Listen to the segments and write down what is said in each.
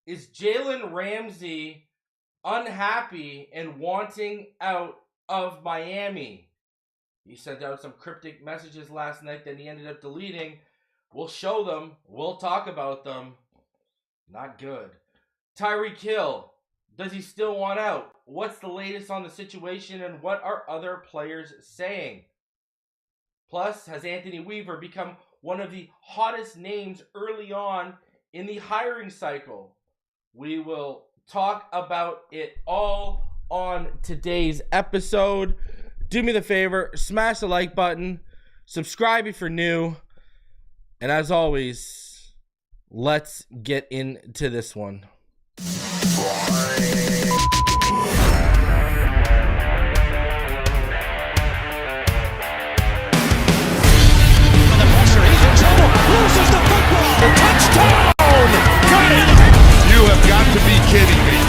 Is Jalen Ramsey unhappy and wanting out of Miami? He sent out some cryptic messages last night that he ended up deleting. We'll show them. We'll talk about them. Not good. Tyreek Hill. Does he still want out? What's the latest on the situation and what are other players saying? Plus, has Anthony Weaver become one of the hottest names early on in the hiring cycle? We will talk about it all on today's episode. Do me the favor, smash the like button, subscribe if you're new, and as always, let's get into this one. Loses the football. Touchdown! Got it! You have got to be kidding me.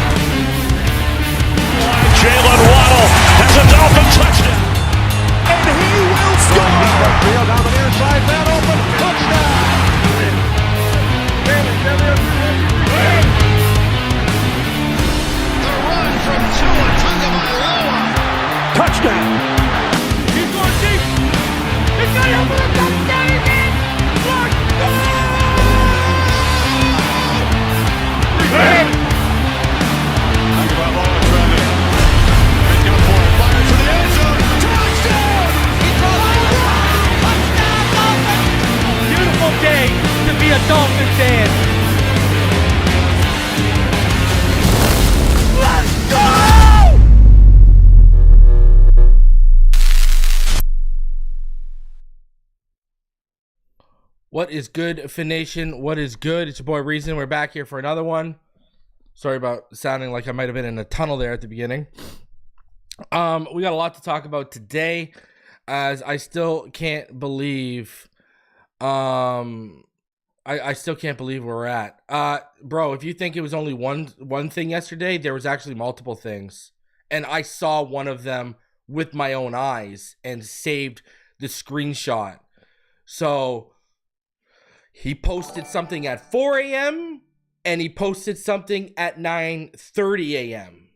Jalen has a Dolphin touchdown. And he will score! Field down the near side, man open. Touchdown! The run from Tua Tagovailoa. Touchdown! He's going deep. He's got it over the touchdown again. Beautiful day to be a Dolphin fan. Let's go! What is good, Fin Nation? What is good? It's your boy Reason. We're back here for another one. Sorry about sounding like I might have been in a tunnel there at the beginning. We got a lot to talk about today, as I still can't believe, I still can't believe where we're at. Bro, if you think it was only one thing yesterday, there was actually multiple things, and I saw one of them with my own eyes and saved the screenshot. So he posted something at 4 a.m. and he posted something at 9:30 a.m.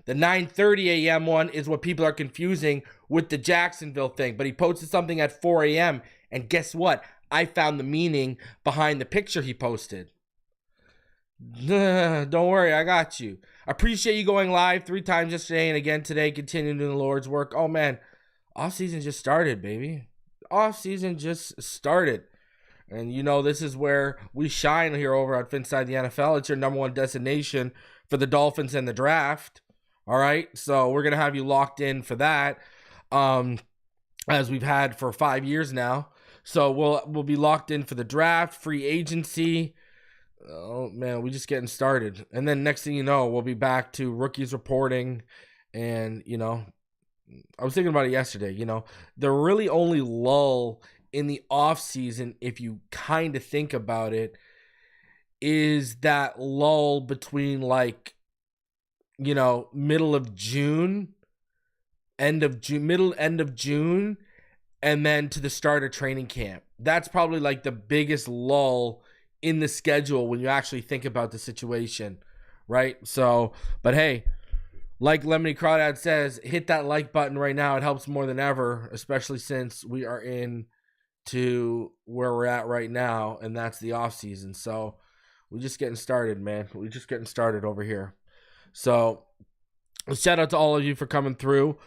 The 9:30 a.m. one is what people are confusing with the Jacksonville thing. But he posted something at 4 a.m. and guess what? I found the meaning behind the picture he posted. Don't worry, I got you. I appreciate you going live 3 times yesterday and again today, continuing the Lord's work. Oh, man. Off season just started, baby. Off season just started. And you know, this is where we shine here over at Phinside The NFL. It's your number one destination for the Dolphins and the draft. All right. So we're going to have you locked in for that. As we've had for 5 years now. So we'll be locked in for the draft, free agency. Oh man, we just getting started. And then next thing you know, we'll be back to rookies reporting. And you know, I was thinking about it yesterday, you know, the really only lull in the off season, if you kind of think about it, is that lull between like, you know, middle of June, end of June, and then to the start of training camp. That's probably like the biggest lull in the schedule when you actually think about the situation, right? So, but hey, like Lemony Crawdad says, hit that like button right now. It helps more than ever, especially since we are in to where we're at right now, and that's the off season. So we're just getting started, man. We're just getting started over here. So shout out to all of you for coming through.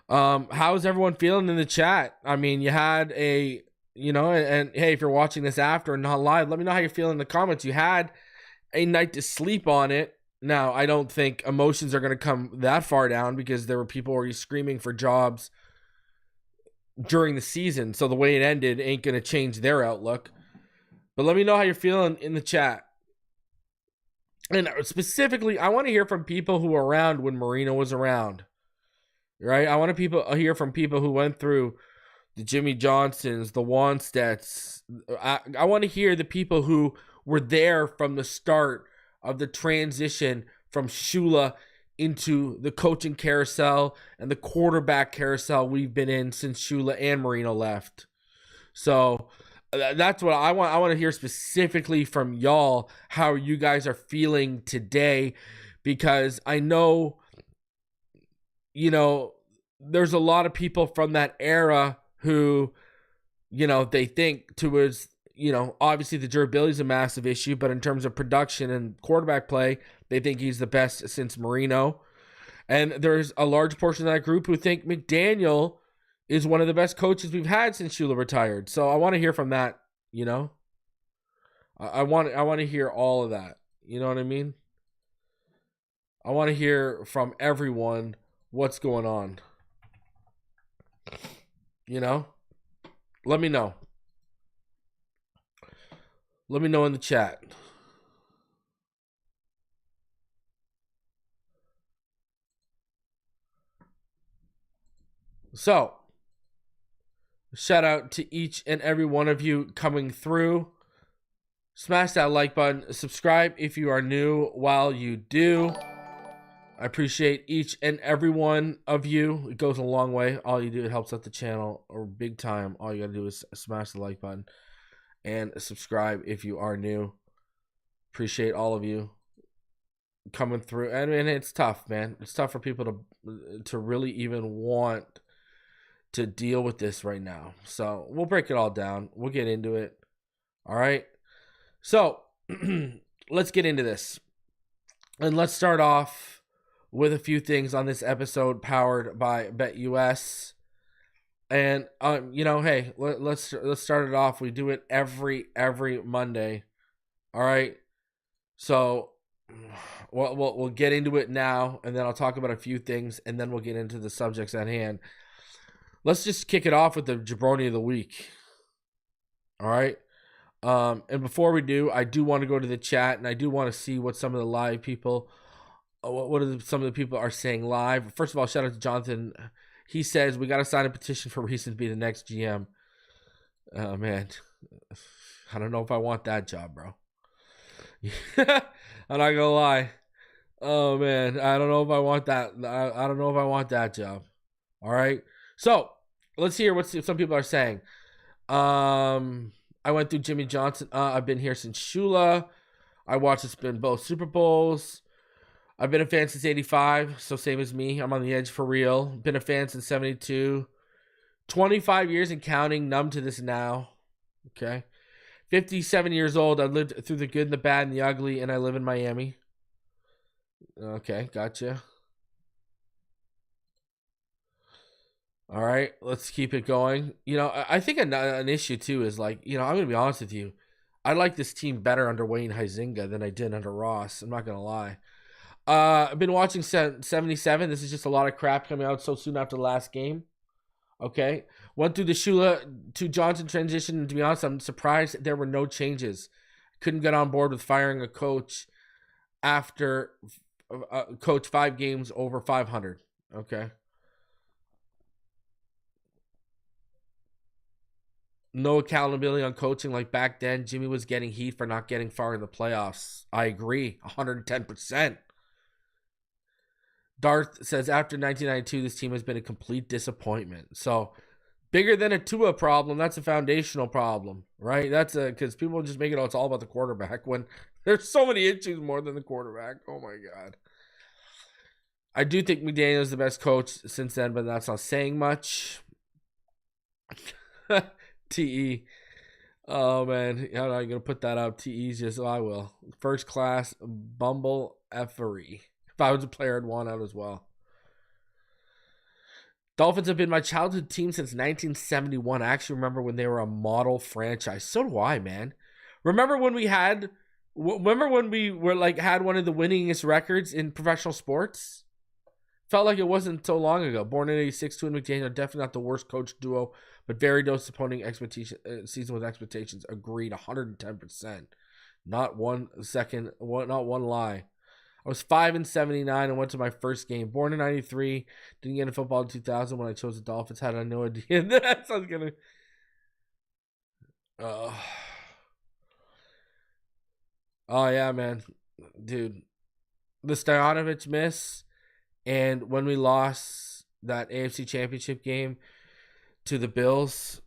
How's everyone feeling in the chat? I mean, you had a, you know, and hey, if you're watching this after and not live, let me know how you're feeling in the comments. You had a night to sleep on it. Now, I don't think emotions are going to come that far down because there were people already screaming for jobs during the season. So the way it ended ain't going to change their outlook. But let me know how you're feeling in the chat. And specifically, I want to hear from people who were around when Marino was around. Right? I want to hear from people who went through the Jimmy Johnsons, the Wanstedts. I want to hear the people who were there from the start of the transition from Shula into the coaching carousel and the quarterback carousel we've been in since Shula and Marino left. So That's what I want. I want to hear specifically from y'all how you guys are feeling today, because I know, there's a lot of people from that era who, they think towards, obviously the durability is a massive issue, but in terms of production and quarterback play, they think he's the best since Marino. And there's a large portion of that group who think McDaniel is one of the best coaches we've had since Shula retired. So I want to hear from that, I want to hear all of that. You know what I mean? I want to hear from everyone what's going on. Let me know. Let me know in the chat. So, shout out to each and every one of you coming through. Smash that like button. Subscribe if you are new while you do. I appreciate each and every one of you. It goes a long way. All you do, it helps out the channel or big time. All you got to do is smash the like button and subscribe if you are new. Appreciate all of you coming through. And it's tough, man. It's tough for people to really even want to deal with this right now. So we'll break it all down. We'll get into it. All right. So let's get into this. And let's start off with a few things on this episode powered by BetUS. And hey, let's start it off. We do it every Monday. All right. So we'll get into it now, and then I'll talk about a few things, and then we'll get into the subjects at hand. Let's just kick it off with the Jabroni of the week. All right. And before we do, I do want to go to the chat, and I do want to see what some of the live people, some of the people are saying live. First of all, shout out to Jonathan. He says we got to sign a petition for Reese to be the next GM. Oh man, I don't know if I want that job, bro. I'm not gonna lie. Oh man, I don't know if I want that. I don't know if I want that job. All right. So let's hear what some people are saying. I went through Jimmy Johnson. I've been here since Shula. I watched us win both Super Bowls. I've been a fan since 85, so same as me. I'm on the edge for real. Been a fan since 72. 25 years and counting, numb to this now. Okay. 57 years old. I've lived through the good and the bad and the ugly, and I live in Miami. Okay, gotcha. All right, let's keep it going. I think an issue, too, is I'm going to be honest with you. I like this team better under Wayne Huizenga than I did under Ross. I'm not going to lie. I've been watching 77. This is just a lot of crap coming out so soon after the last game. Okay. Went through the Shula to Johnson transition. And to be honest, I'm surprised there were no changes. Couldn't get on board with firing a coach after coach 5 games over 500. Okay. No accountability on coaching like back then. Jimmy was getting heat for not getting far in the playoffs. I agree. 110%. Darth says, after 1992, this team has been a complete disappointment. So, bigger than a Tua problem, that's a foundational problem, right? That's because people just make it's all about the quarterback when there's so many issues more than the quarterback. Oh, my God. I do think McDaniel is the best coach since then, but that's not saying much. TE. Oh, man. How am I going to put that up? TE's just, I will. First class bumble effery. If I was a player, I'd want out as well. Dolphins have been my childhood team since 1971. I actually remember when they were a model franchise. So do I, man. Remember when we had one of the winningest records in professional sports? Felt like it wasn't so long ago. Born in 86, Tua and McDaniel, definitely not the worst coach duo, but very disappointing season with expectations. Agreed, 110%. Not one lie. I was 5 in 79 and went to my first game. Born in 93, didn't get into football in 2000 when I chose the Dolphins. Had no idea. That sounds gonna. Oh yeah, man, dude, the Stoyanovich miss, and when we lost that AFC Championship game to the Bills,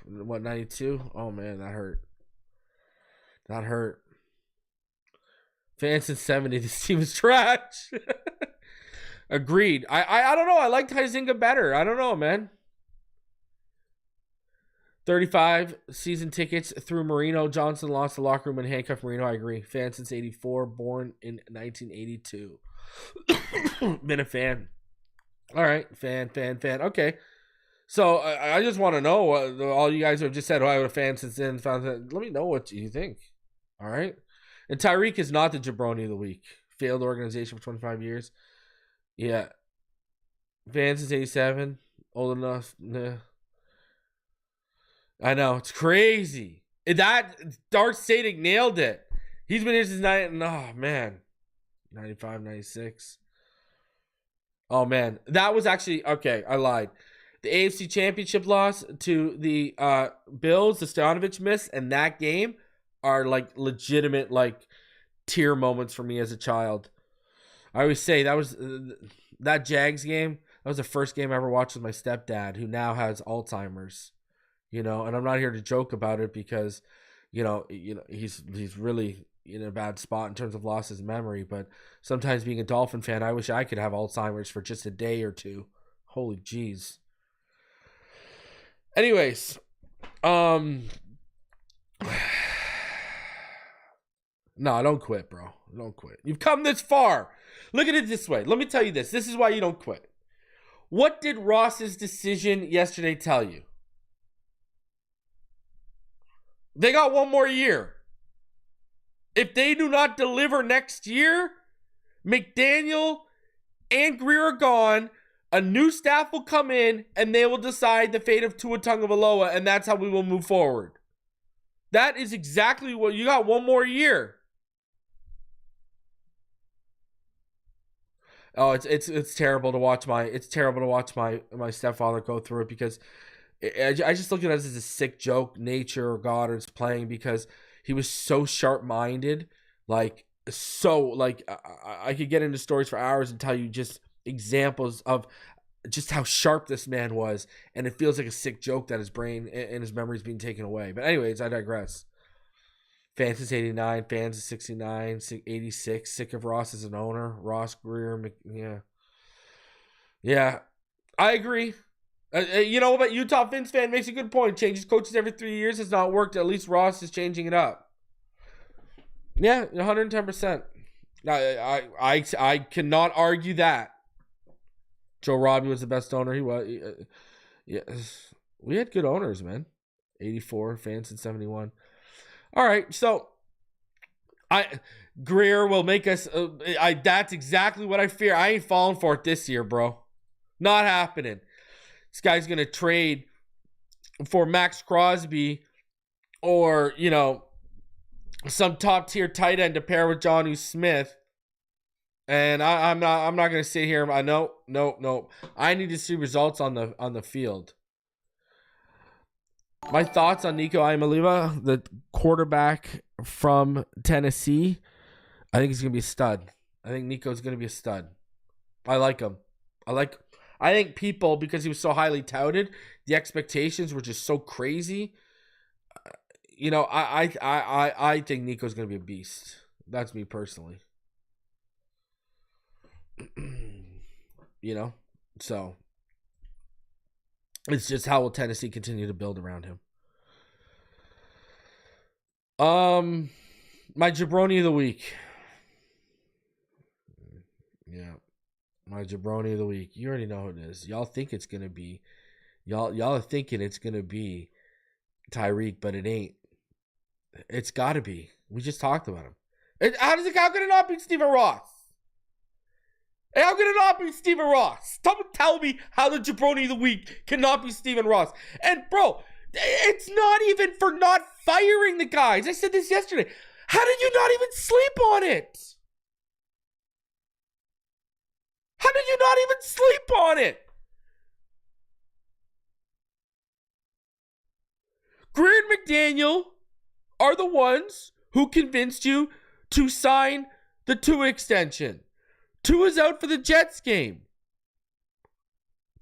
What, 92? Oh, man, that hurt. That hurt. Fans in 70, this team is trash. Agreed. I don't know. I like Huizinga better. I don't know, man. 35 season tickets through Marino. Johnson lost the locker room and handcuffed Marino. I agree. Fan since 84, born in 1982. Been a fan. All right. Fan. Okay. So I just want to know, all you guys have just said, I was a fan since then. Let me know what you think. All right. And Tyreek is not the jabroni of the week. Failed organization for 25 years. Yeah. Fan since 87. Old enough. Nah. I know. It's crazy. That Dark Sadic nailed it. He's been here since 95, 96. Oh, man. That was actually, okay, I lied. The AFC Championship loss to the Bills, the Stojanovich miss, and that game are like legitimate like tear moments for me as a child. I always say that was that Jags game. That was the first game I ever watched with my stepdad, who now has Alzheimer's. You know, and I'm not here to joke about it because, you know, he's really in a bad spot in terms of loss of memory. But sometimes being a Dolphin fan, I wish I could have Alzheimer's for just a day or two. Holy jeez. Anyways, no, don't quit, bro. Don't quit. You've come this far. Look at it this way. Let me tell you this. This is why you don't quit. What did Ross's decision yesterday tell you? They got one more year. If they do not deliver next year, McDaniel and Greer are gone. A new staff will come in, and they will decide the fate of Tua Tagovailoa, and that's how we will move forward. That is exactly what you got. One more year. Oh, it's terrible to watch my stepfather go through it, because I just look at it as a sick joke. Nature or God is playing, because he was so sharp-minded, I could get into stories for hours and tell you just examples of just how sharp this man was, and it feels like a sick joke that his brain and his memory is being taken away. But anyways, I digress. Fans is 89, fans is 69, 86. Sick of Ross as an owner. Ross, Greer, yeah, I agree. You know, but Utah Fins fan makes a good point. Changes coaches every 3 years has not worked. At least Ross is changing it up. Yeah, 110%. I cannot argue that. Joe Robbie was the best owner. He was. Yeah, we had good owners, man. 84 fans in 71. All right, so Greer will make us. That's exactly what I fear. I ain't falling for it this year, bro. Not happening. This guy's gonna trade for Max Crosby, or some top tier tight end to pair with Jonnu Smith. And I'm not gonna sit here. No. I need to see results on the field. My thoughts on Nico Iamaleava, the quarterback from Tennessee. I think he's gonna be a stud. I think Nico's gonna be a stud. I like him. I think people, because he was so highly touted, the expectations were just so crazy. I think Nico's gonna be a beast. That's me personally. So it's just how will Tennessee continue to build around him. My jabroni of the week. Yeah. My jabroni of the week. You already know who it is. Y'all think it's gonna be y'all are thinking it's gonna be Tyreek, but it ain't. It's gotta be. We just talked about him. How could it not be Stephen Ross? How could it not be Stephen Ross? Tell me how the jabroni of the week cannot be Stephen Ross. And bro, it's not even for not firing the guys. I said this yesterday. How did you not even sleep on it? How did you not even sleep on it? Greer and McDaniel are the ones who convinced you to sign the Tua extension. Tua's out for the Jets game.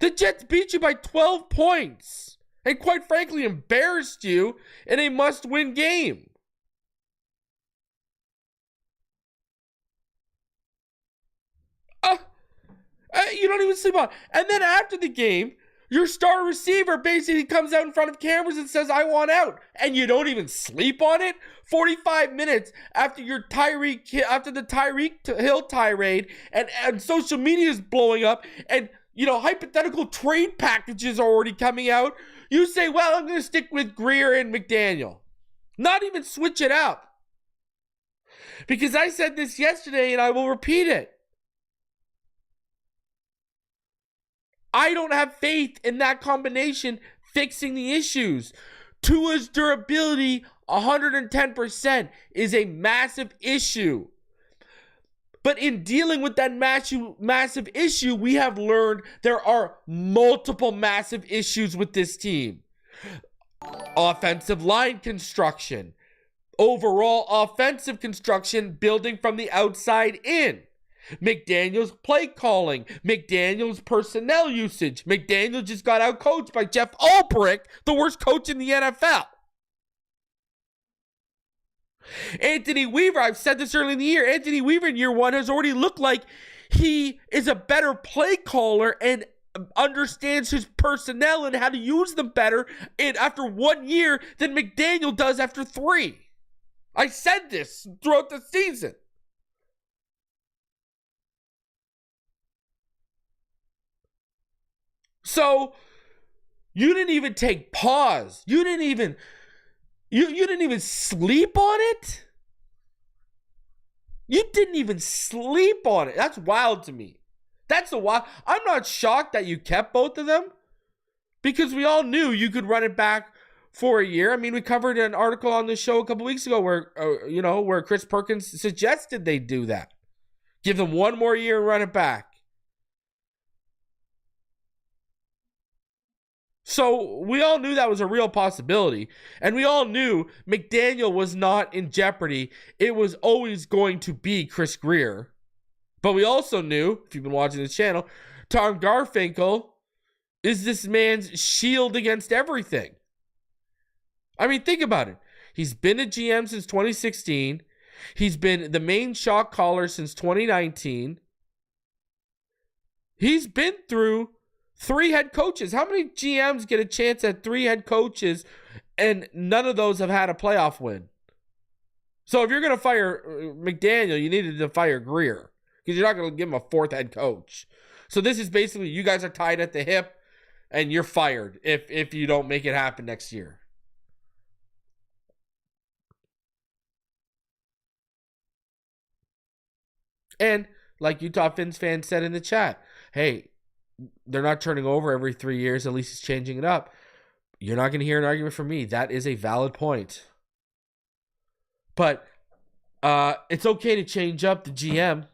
The Jets beat you by 12 points. and quite frankly embarrassed you in a must-win game. You don't even sleep on. And then after the game, your star receiver basically comes out in front of cameras and says, I want out. And you don't even sleep on it? 45 minutes after the Tyreek Hill tirade and social media is blowing up and, hypothetical trade packages are already coming out. You say, well, I'm going to stick with Grier and McDaniel. Not even switch it up. Because I said this yesterday and I will repeat it. I don't have faith in that combination fixing the issues. Tua's durability, 110%, is a massive issue. But in dealing with that massive issue, we have learned there are multiple massive issues with this team. Offensive line construction. Overall offensive construction building from the outside in. McDaniel's play calling, McDaniel's personnel usage. McDaniel just got outcoached by Jeff Ulbrich, the worst coach in the NFL. Anthony Weaver, I've said this early in the year, Anthony Weaver in year one has already looked like he is a better play caller and understands his personnel and how to use them better after 1 year than McDaniel does after 3. I said this throughout the season. So, you didn't even take pause. You didn't even sleep on it. You didn't even sleep on it. That's wild to me. That's a wild. I'm not shocked that you kept both of them because we all knew you could run it back for a year. I mean, we covered an article on the show a couple weeks ago where Chris Perkins suggested they do that. Give them 1 more year and run it back. So we all knew that was a real possibility. And we all knew McDaniel was not in jeopardy. It was always going to be Chris Grier. But we also knew, if you've been watching this channel, Tom Garfinkel is this man's shield against everything. I mean, think about it. He's been a GM since 2016. He's been the main shot caller since 2019. He's been through 3 head coaches. How many GMs get a chance at 3 head coaches and none of those have had a playoff win? So if you're going to fire McDaniel, you needed to fire Grier because you're not going to give him a 4th head coach. So this is basically you guys are tied at the hip and you're fired if you don't make it happen next year. And like Utah Fins fans said in the chat, hey, they're not turning over every 3 years. At least it's changing it up. You're not going to hear an argument from me. That is a valid point. But it's okay to change up the GM.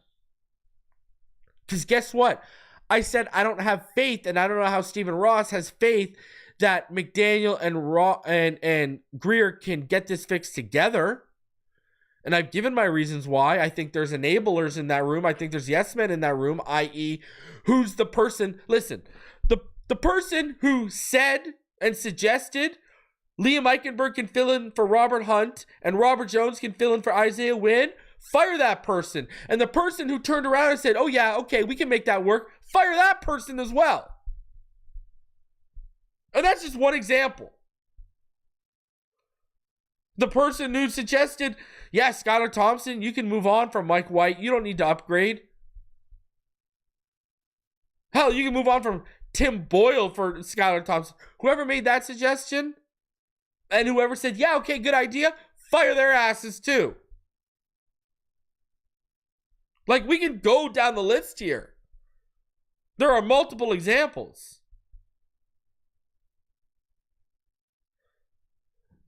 Because guess what? I said I don't have faith, and I don't know how Stephen Ross has faith that McDaniel and Grier can get this fixed together. And I've given my reasons why. I think there's enablers in that room. I think there's yes men in that room, i.e., who's the person? Listen, the person who said and suggested Liam Eichenberg can fill in for Robert Hunt and Robert Jones can fill in for Isaiah Wynn, fire that person. And the person who turned around and said, oh yeah, okay, we can make that work, fire that person as well. And that's just one example. The person who suggested, yeah, Skylar Thompson, you can move on from Mike White. You don't need to upgrade. Hell, you can move on from Tim Boyle for Skylar Thompson. Whoever made that suggestion and whoever said, yeah, okay, good idea, fire their asses too. Like, we can go down the list here. There are multiple examples.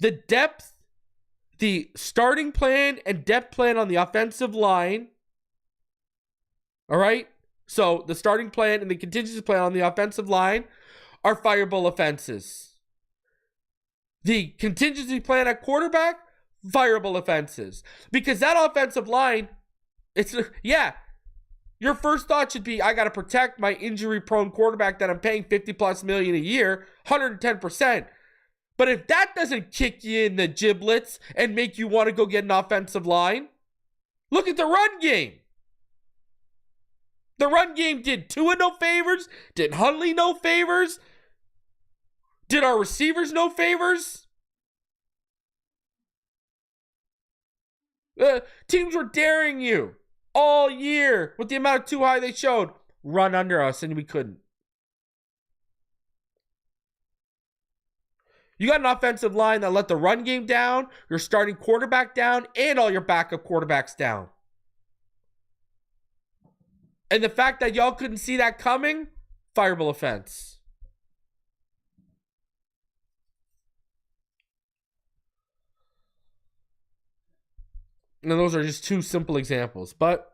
The depth, the starting plan and depth plan on the offensive line. All right? So the starting plan and the contingency plan on the offensive line are fireable offenses. The contingency plan at quarterback, fireable offenses. Because that offensive line, your first thought should be, I got to protect my injury-prone quarterback that I'm paying $50+ million a year, 110%. But if that doesn't kick you in the giblets and make you want to go get an offensive line, look at the run game. The run game did Tua no favors, did Hundley no favors, did our receivers no favors. Teams were daring you all year with the amount of too high they showed. Run under us, and we couldn't. You got an offensive line that let the run game down, your starting quarterback down, and all your backup quarterbacks down. And the fact that y'all couldn't see that coming, fireable offense. And those are just two simple examples. But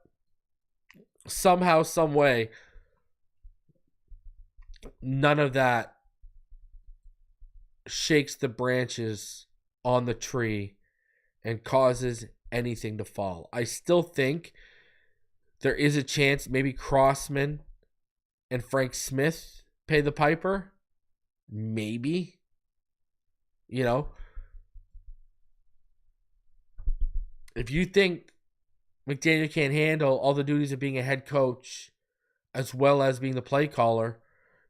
somehow, some way, none of that shakes the branches on the tree and causes anything to fall. I still think there is a chance maybe Crossman and Frank Smith pay the piper. Maybe. You know, if you think McDaniel can't handle all the duties of being a head coach as well as being the play caller,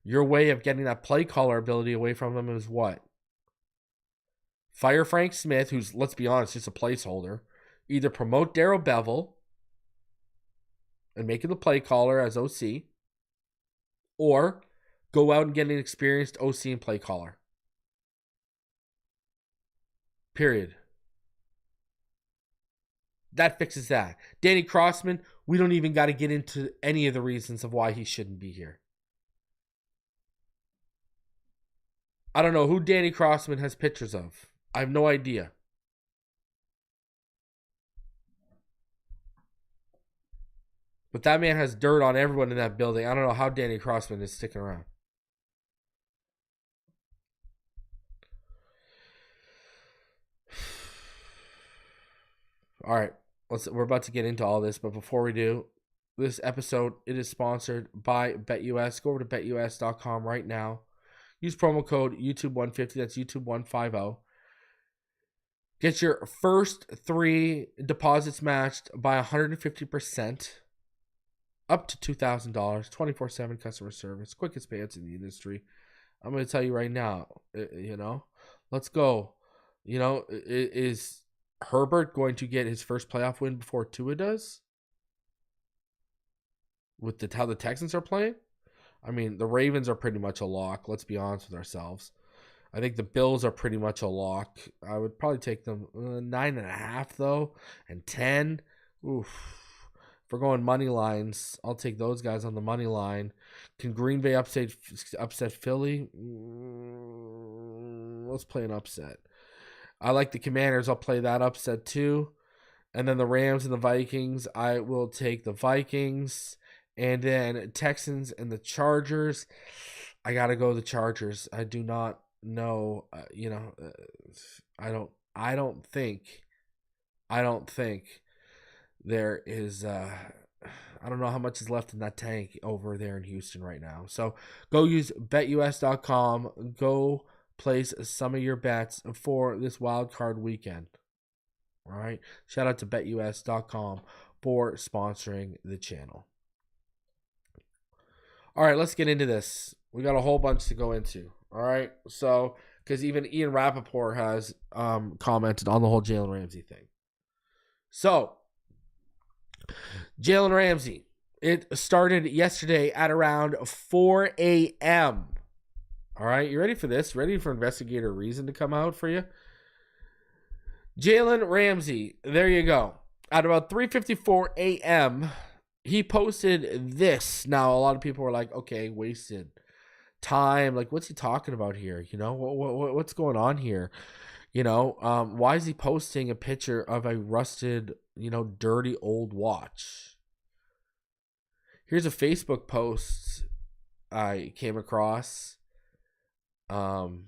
your way of getting that play caller ability away from him is what? Fire Frank Smith, who's, let's be honest, just a placeholder. Either promote Darrell Bevel and make him the play caller as OC, or go out and get an experienced OC and play caller. Period. That fixes that. Danny Crossman, we don't even got to get into any of the reasons of why he shouldn't be here. I don't know who Danny Crossman has pictures of. I have no idea. But that man has dirt on everyone in that building. I don't know how Danny Crossman is sticking around. All right, we're about to get into all this, but before we do, this episode, it is sponsored by BetUS. Go over to betus.com right now. Use promo code YouTube150. That's YouTube150. Get your first 3 deposits matched by 150%, up to $2,000, 24/7 customer service, quickest payouts in the industry. I'm going to tell you right now, let's go. Is Herbert going to get his first playoff win before Tua does? With how the Texans are playing? I mean, the Ravens are pretty much a lock. Let's be honest with ourselves. I think the Bills are pretty much a lock. I would probably take them 9.5 though, and 10. Oof. If we're going money lines, I'll take those guys on the money line. Can Green Bay upset Philly? Let's play an upset. I like the Commanders. I'll play that upset too. And then the Rams and the Vikings, I will take the Vikings. And then Texans and the Chargers, I got to go the Chargers. I do not know, I don't think there is, I don't know how much is left in that tank over there in Houston right now. So go use betus.com. Go place some of your bets for this wild card weekend. All right. Shout out to betus.com for sponsoring the channel. All right, let's get into this. We got a whole bunch to go into. All right. So, because even Ian Rappaport has commented on the whole Jalen Ramsey thing. So, Jalen Ramsey, it started yesterday at around 4 a.m. All right, you ready for this? Ready for investigator reason to come out for you? Jalen Ramsey, there you go. At about 3:54 a.m., he posted this. Now, a lot of people were like, okay, wasted time. Like, what's he talking about here? What's going on here? Why is he posting a picture of a rusted, dirty old watch? Here's a Facebook post I came across. And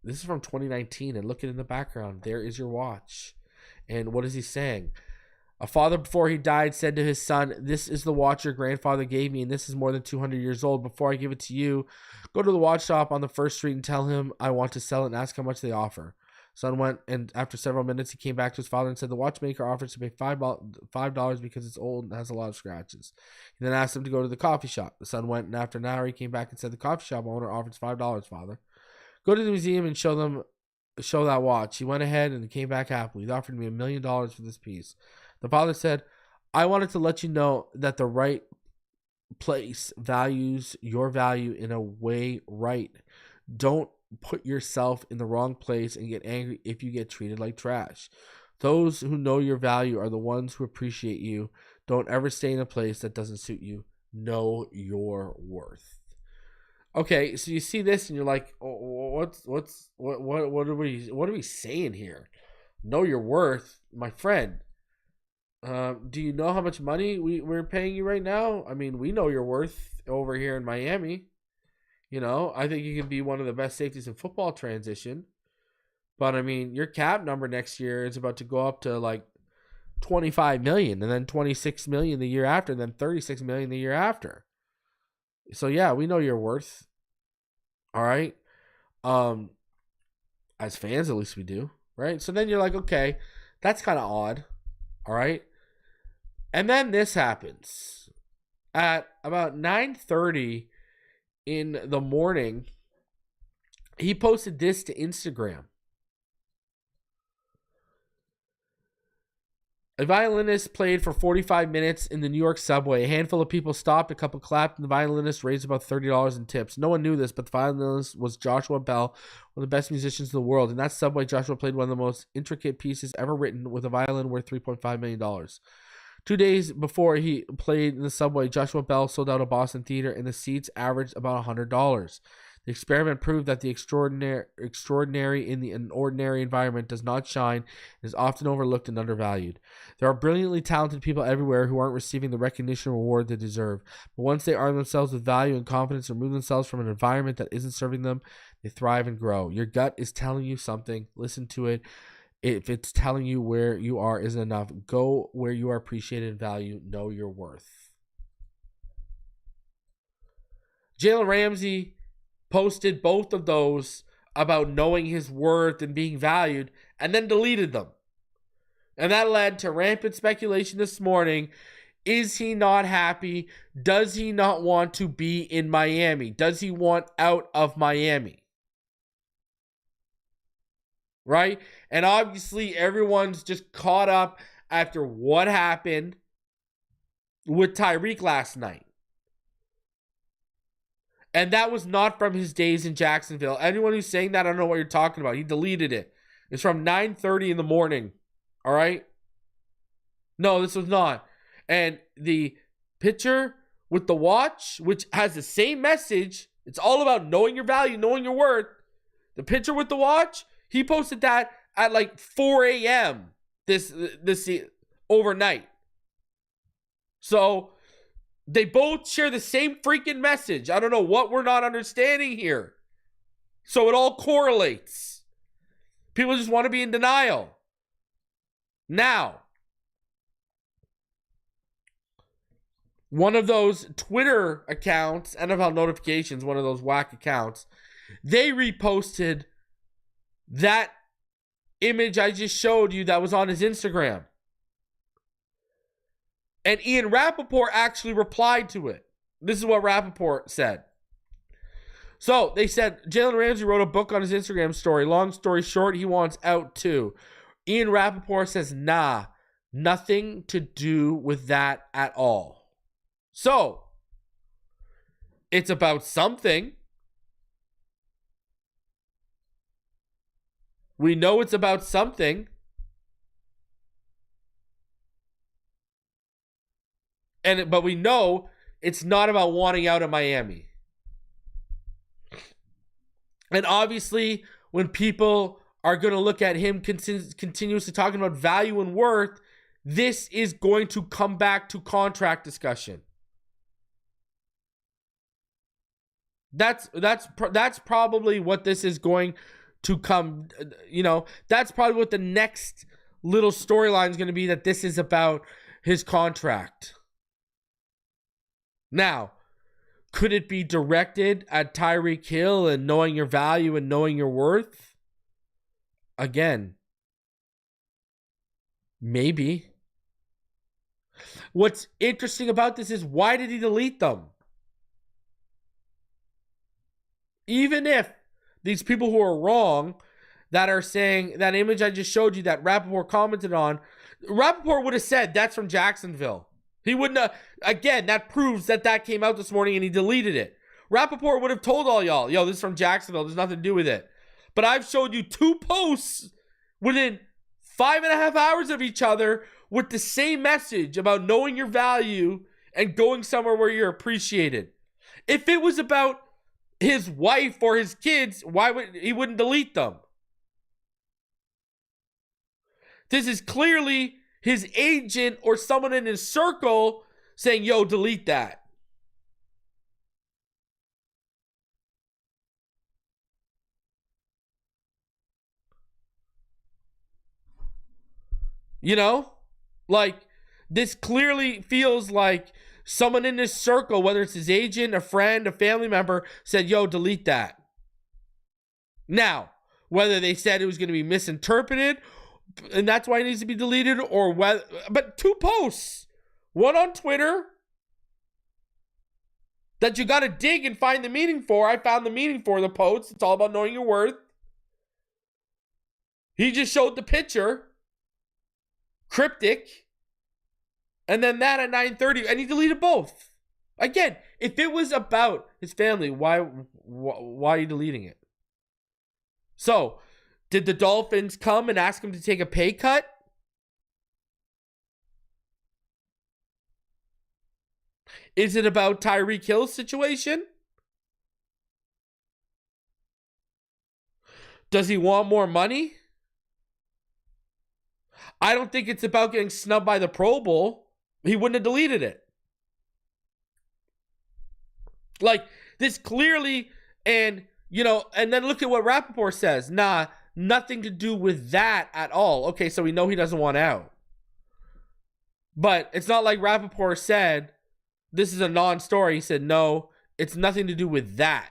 this is from 2019. And look at it in the background. There is your watch. And what is he saying? A father, before he died, said to his son, "This is the watch your grandfather gave me, and this is more than 200 years old. Before I give it to you, go to the watch shop on the first street and tell him I want to sell it and ask how much they offer." Son went, and after several minutes, he came back to his father and said, "The watchmaker offers to pay $5 because it's old and has a lot of scratches." He then asked him to go to the coffee shop. The son went, and after an hour, he came back and said, "The coffee shop owner offers $5, father. Go to the museum and show that watch." He went ahead and came back happily. He offered me $1 million for this piece. The father said, "I wanted to let you know that the right place values your value in a way right. Don't put yourself in the wrong place and get angry if you get treated like trash. Those who know your value are the ones who appreciate you. Don't ever stay in a place that doesn't suit you. Know your worth." Okay, so you see this and you're like, oh, what are we saying here? Know your worth, my friend. Do you know how much money we're paying you right now? I mean, we know your worth over here in Miami. You know, I think you can be one of the best safeties in football transition. But I mean, your cap number next year is about to go up to like 25 million, and then 26 million the year after, and then 36 million the year after. So yeah, we know your worth. All right. As fans, at least we do, right? So then you're like, okay, that's kind of odd. All right. And then this happens at about 9:30 in the morning. He posted this to Instagram. A violinist played for 45 minutes in the New York subway. A handful of people stopped, a couple clapped, and the violinist raised about $30 in tips. No one knew this, but the violinist was Joshua Bell, one of the best musicians in the world. In that subway, Joshua played one of the most intricate pieces ever written with a violin worth $3.5 million. 2 days before he played in the subway, Joshua Bell sold out a Boston theater, and the seats averaged about $100. The experiment proved that the extraordinary in an ordinary environment does not shine and is often overlooked and undervalued. There are brilliantly talented people everywhere who aren't receiving the recognition or reward they deserve. But once they arm themselves with value and confidence and remove themselves from an environment that isn't serving them, they thrive and grow. Your gut is telling you something. Listen to it. If it's telling you where you are isn't enough, go where you are appreciated and valued. Know your worth. Jalen Ramsey posted both of those about knowing his worth and being valued, and then deleted them. And that led to rampant speculation this morning. Is he not happy? Does he not want to be in Miami? Does he want out of Miami? Right? And obviously everyone's just caught up after what happened with Tyreek last night. And that was not from his days in Jacksonville. Anyone who's saying that, I don't know what you're talking about. He deleted it. It's from 9:30 in the morning. All right? No, this was not. And the picture with the watch, which has the same message, it's all about knowing your value, knowing your worth. The picture with the watch, he posted that at like 4 a.m. this overnight. So they both share the same freaking message. I don't know what we're not understanding here. So it all correlates. People just want to be in denial. Now, one of those Twitter accounts, NFL Notifications, one of those whack accounts, they reposted that image I just showed you that was on his Instagram. And Ian Rappaport actually replied to it. This is what Rappaport said. So they said, Jalen Ramsey wrote a book on his Instagram story. Long story short, he wants out too. Ian Rappaport says, nah, nothing to do with that at all. So, it's about something. We know it's about something. But we know it's not about wanting out of Miami. And obviously, when people are going to look at him continuously talking about value and worth, this is going to come back to contract discussion. That's probably what this is going to come, that's probably what the next little storyline is going to be that this is about his contract. Now, could it be directed at Tyreek Hill and knowing your value and knowing your worth? Again, maybe. What's interesting about this is, why did he delete them? Even if these people who are wrong, that are saying that image I just showed you that Rappaport commented on, Rappaport would have said that's from Jacksonville. He wouldn't have. Again, that proves that came out this morning and he deleted it. Rappaport would have told all y'all, yo, this is from Jacksonville. There's nothing to do with it. But I've showed you 2 posts within 5.5 hours of each other with the same message about knowing your value and going somewhere where you're appreciated. If it was about his wife or his kids, he wouldn't delete them? This is clearly his agent or someone in his circle saying, yo, delete that. You know? Like, this clearly feels like someone in his circle, whether it's his agent, a friend, a family member, said, yo, delete that. Now, whether they said it was going to be misinterpreted and that's why it needs to be deleted, or whether, but 2 posts, one on Twitter that you got to dig and find the meaning for. I found the meaning for the post. It's all about knowing your worth. He just showed the picture, cryptic, and then that at 9:30, and he deleted both. Again, if it was about his family, why are you deleting it? So, did the Dolphins come and ask him to take a pay cut? Is it about Tyreek Hill's situation? Does he want more money? I don't think it's about getting snubbed by the Pro Bowl. He wouldn't have deleted it. Like, this clearly, and, you know, and then look at what Rappaport says. Nah, nothing to do with that at all. Okay, so we know he doesn't want out. But it's not like Rappaport said, this is a non-story. He said, no, it's nothing to do with that.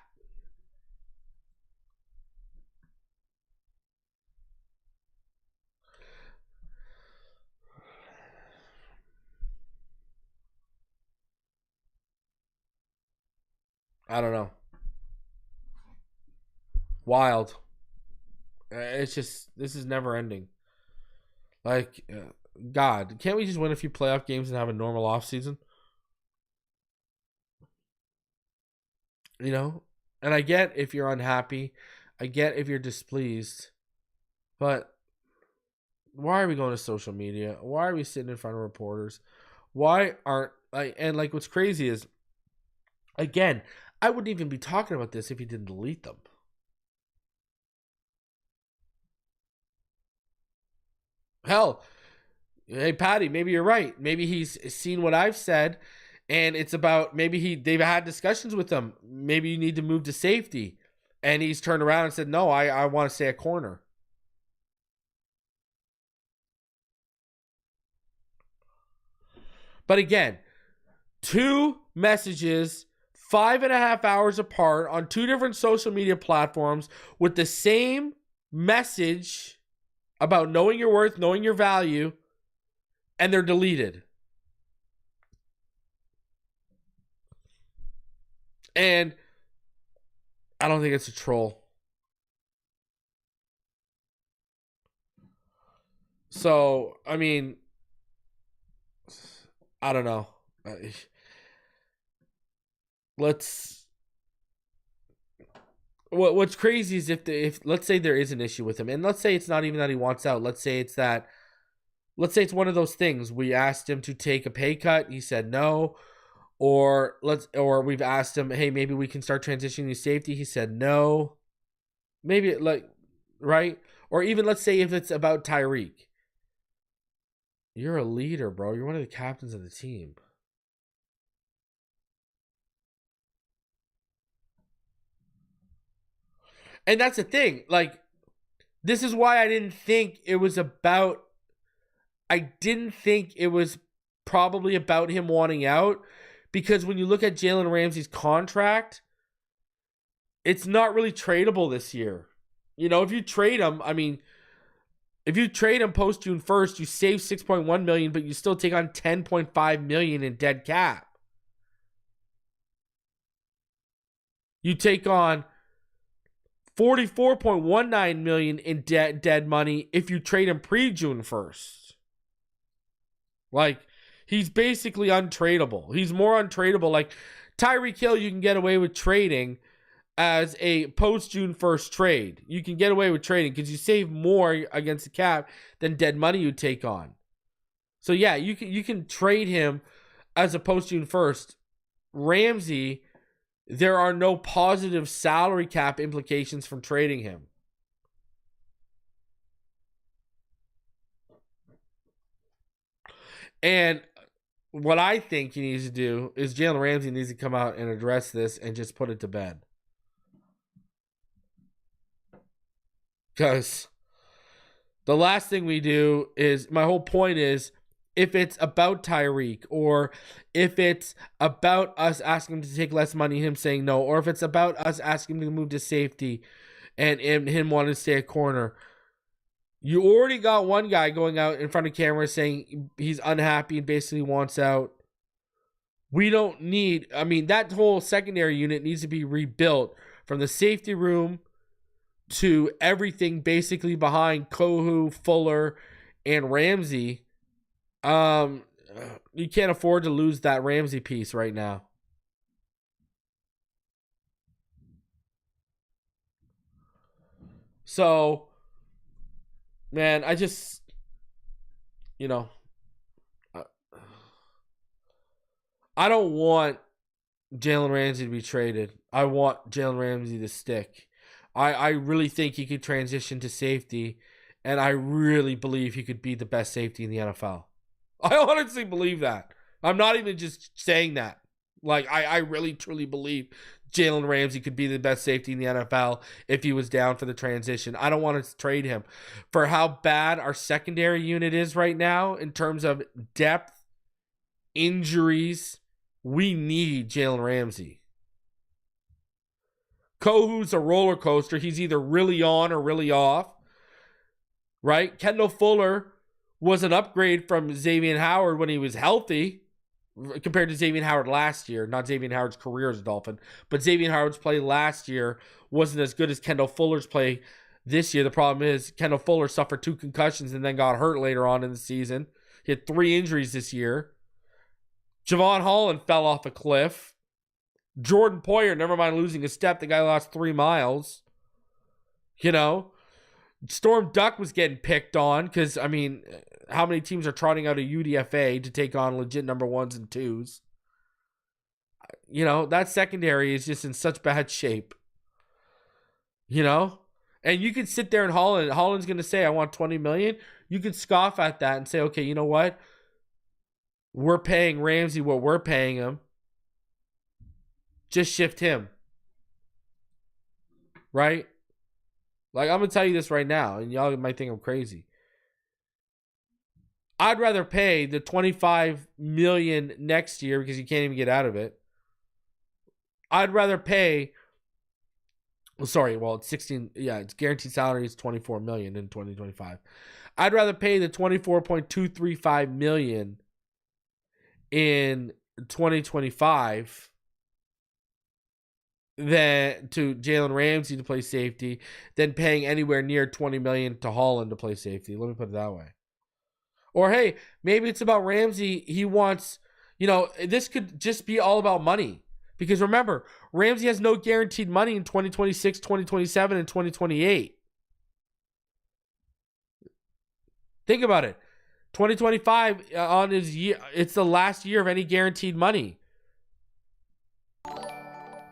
I don't know. Wild. It's just, this is never ending. Like, God, can't we just win a few playoff games and have a normal offseason? You know? And I get if you're unhappy. I get if you're displeased. But why are we going to social media? Why are we sitting in front of reporters? Why aren't, and like, what's crazy is, again, I wouldn't even be talking about this if he didn't delete them. Hell, hey, Patty, maybe you're right. Maybe he's seen what I've said, and it's about, maybe they've had discussions with him. Maybe you need to move to safety. And he's turned around and said, no, I want to stay a corner. But again, 2 messages, 5.5 hours apart on 2 different social media platforms with the same message about knowing your worth, knowing your value, and they're deleted. And I don't think it's a troll. So, I mean, I don't know. What's crazy is if let's say there is an issue with him, and let's say it's not even that he wants out. Let's say it's one of those things. We asked him to take a pay cut, he said no, or we've asked him, hey, maybe we can start transitioning to safety. He said no. Maybe right? Or even let's say if it's about Tyreek. You're a leader, bro. You're one of the captains of the team. And that's the thing. Like, this is why I didn't think it was about I didn't think it was probably about him wanting out, because when you look at Jalen Ramsey's contract, it's not really tradable this year. If you trade him, if you trade him post June 1st, you save $6.1 million, but you still take on $10.5 million in dead cap. You take on $44.19 million in dead money if you trade him pre-June 1st. Like, he's basically untradeable. He's more untradeable. Like, Tyreek Hill, you can get away with trading as a post-June 1st trade. You can get away with trading because you save more against the cap than dead money you take on. So, yeah, you can trade him as a post-June 1st. Ramsey, there are no positive salary cap implications from trading him. And what I think he needs to do is Jalen Ramsey needs to come out and address this and just put it to bed. Because the last thing we do is, my whole point is, if it's about Tyreek, or if it's about us asking him to take less money, him saying no, or if it's about us asking him to move to safety and him wanting to stay at corner, you already got one guy going out in front of camera saying he's unhappy and basically wants out. We don't need, that whole secondary unit needs to be rebuilt from the safety room to everything basically behind Kohou, Fuller, and Ramsey. You can't afford to lose that Ramsey piece right now. So, man, I just, I don't want Jalen Ramsey to be traded. I want Jalen Ramsey to stick. I really think he could transition to safety, and I really believe he could be the best safety in the NFL. I honestly believe that. I'm not even just saying that. Like, I really, truly believe Jalen Ramsey could be the best safety in the NFL if he was down for the transition. I don't want to trade him. For how bad our secondary unit is right now in terms of depth, injuries, we need Jalen Ramsey. Kohou's a roller coaster. He's either really on or really off. Right? Kendall Fuller was an upgrade from Xavier Howard when he was healthy compared to Xavier Howard last year. Not Xavier Howard's career as a Dolphin, but Xavier Howard's play last year wasn't as good as Kendall Fuller's play this year. The problem is Kendall Fuller suffered 2 concussions and then got hurt later on in the season. He had 3 injuries this year. Javon Holland fell off a cliff. Jordan Poyer, never mind losing a step, the guy lost 3 miles. Storm Duck was getting picked on because, how many teams are trotting out a UDFA to take on legit number 1s and 2s? That secondary is just in such bad shape. And you could sit there and Holland's going to say, I want $20 million. You could scoff at that and say, okay, you know what? We're paying Ramsey what we're paying him. Just shift him. Right? Like, I'm going to tell you this right now, and y'all might think I'm crazy. I'd rather pay the $25 million next year because you can't even get out of it. I'd rather pay, it's 16, it's guaranteed salary is $24 million in 2025. I'd rather pay the $24.235 million in 2025 than to Jalen Ramsey to play safety than paying anywhere near $20 million to Holland to play safety. Let me put it that way. Or, hey, maybe it's about Ramsey. He wants, this could just be all about money. Because remember, Ramsey has no guaranteed money in 2026, 2027, and 2028. Think about it. 2025 on his year, it's the last year of any guaranteed money.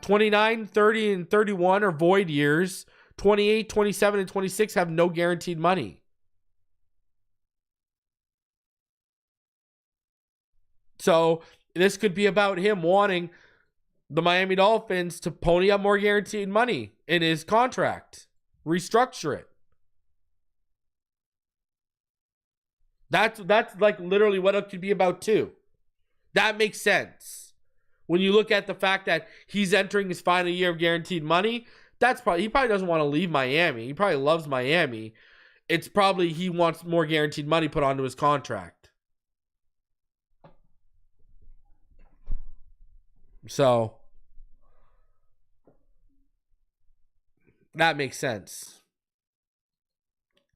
29, 30, and 31 are void years. 28, 27, and 26 have no guaranteed money. So this could be about him wanting the Miami Dolphins to pony up more guaranteed money in his contract. Restructure it. That's like literally what it could be about too. That makes sense. When you look at the fact that he's entering his final year of guaranteed money, he probably doesn't want to leave Miami. He probably loves Miami. It's probably he wants more guaranteed money put onto his contract. So that makes sense.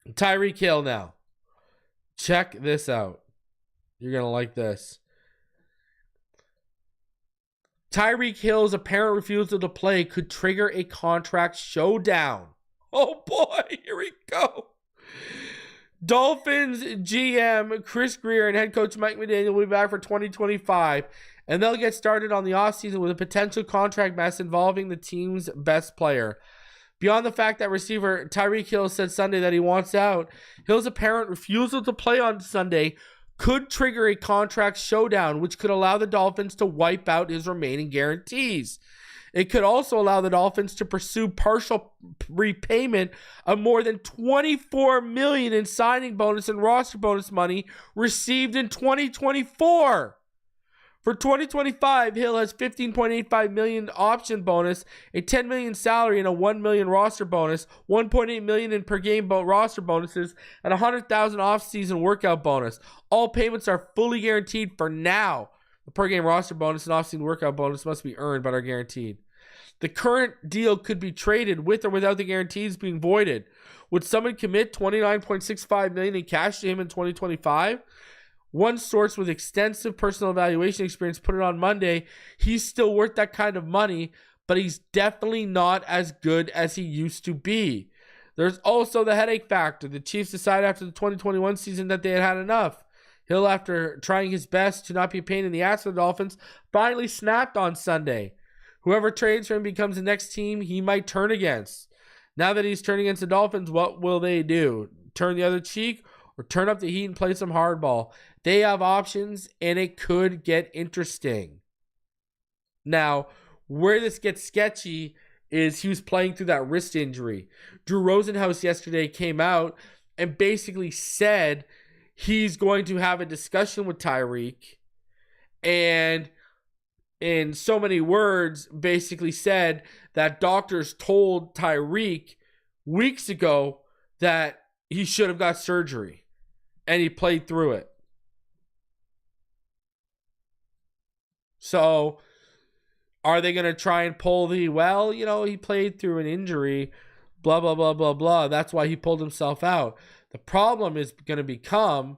Tyreek Hill now. Check this out. You're going to like this. Tyreek Hill's apparent refusal to play could trigger a contract showdown. Oh boy, here we go. Dolphins GM Chris Greer and head coach Mike McDaniel will be back for 2025, and they'll get started on the offseason with a potential contract mess involving the team's best player. Beyond the fact that receiver Tyreek Hill said Sunday that he wants out, Hill's apparent refusal to play on Sunday could trigger a contract showdown, which could allow the Dolphins to wipe out his remaining guarantees. It could also allow the Dolphins to pursue partial repayment of more than $24 million in signing bonus and roster bonus money received in 2024. For 2025, Hill has $15.85 million option bonus, a $10 million salary, and a $1 million roster bonus, $1.8 million in per game roster bonuses, and $100,000 offseason workout bonus. All payments are fully guaranteed for now. The per game roster bonus and offseason workout bonus must be earned but are guaranteed. The current deal could be traded with or without the guarantees being voided. Would someone commit $29.65 million in cash to him in 2025? One source with extensive personal evaluation experience put it on Monday. He's still worth that kind of money, but he's definitely not as good as he used to be. There's also the headache factor. The Chiefs decided after the 2021 season that they had had enough. Hill, after trying his best to not be a pain in the ass for the Dolphins, finally snapped on Sunday. Whoever trades for him becomes the next team he might turn against. Now that he's turning against the Dolphins, what will they do? Turn the other cheek or turn up the heat and play some hardball? They have options, and it could get interesting. Now, where this gets sketchy is he was playing through that wrist injury. Drew Rosenhaus yesterday came out and basically said he's going to have a discussion with Tyreek, and in so many words, basically said that doctors told Tyreek weeks ago that he should have got surgery, and he played through it. So, are they going to try and pull he played through an injury, blah, blah, blah, blah, blah. That's why he pulled himself out. The problem that is going to become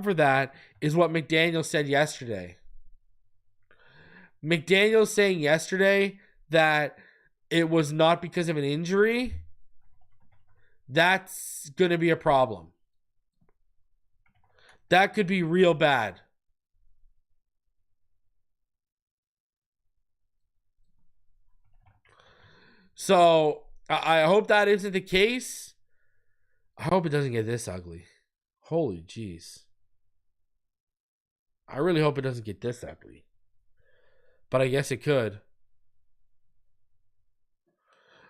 for that is what McDaniel said yesterday. McDaniel saying yesterday that it was not because of an injury, that's going to be a problem. That could be real bad. So, I hope that isn't the case. I hope it doesn't get this ugly. Holy jeez. I really hope it doesn't get this ugly. But I guess it could.